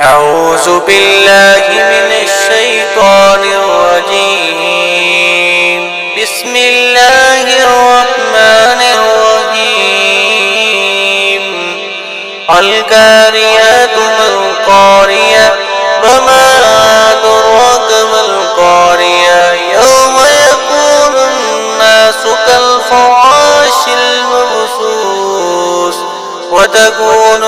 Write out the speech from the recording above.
أعوذ بالله من الشيطان الرجيم. بسم الله الرحمن الرحيم. القاريات ما القارية وما أدراك ما القارية يوم يكون الناس كالفراش المبثوث وتكون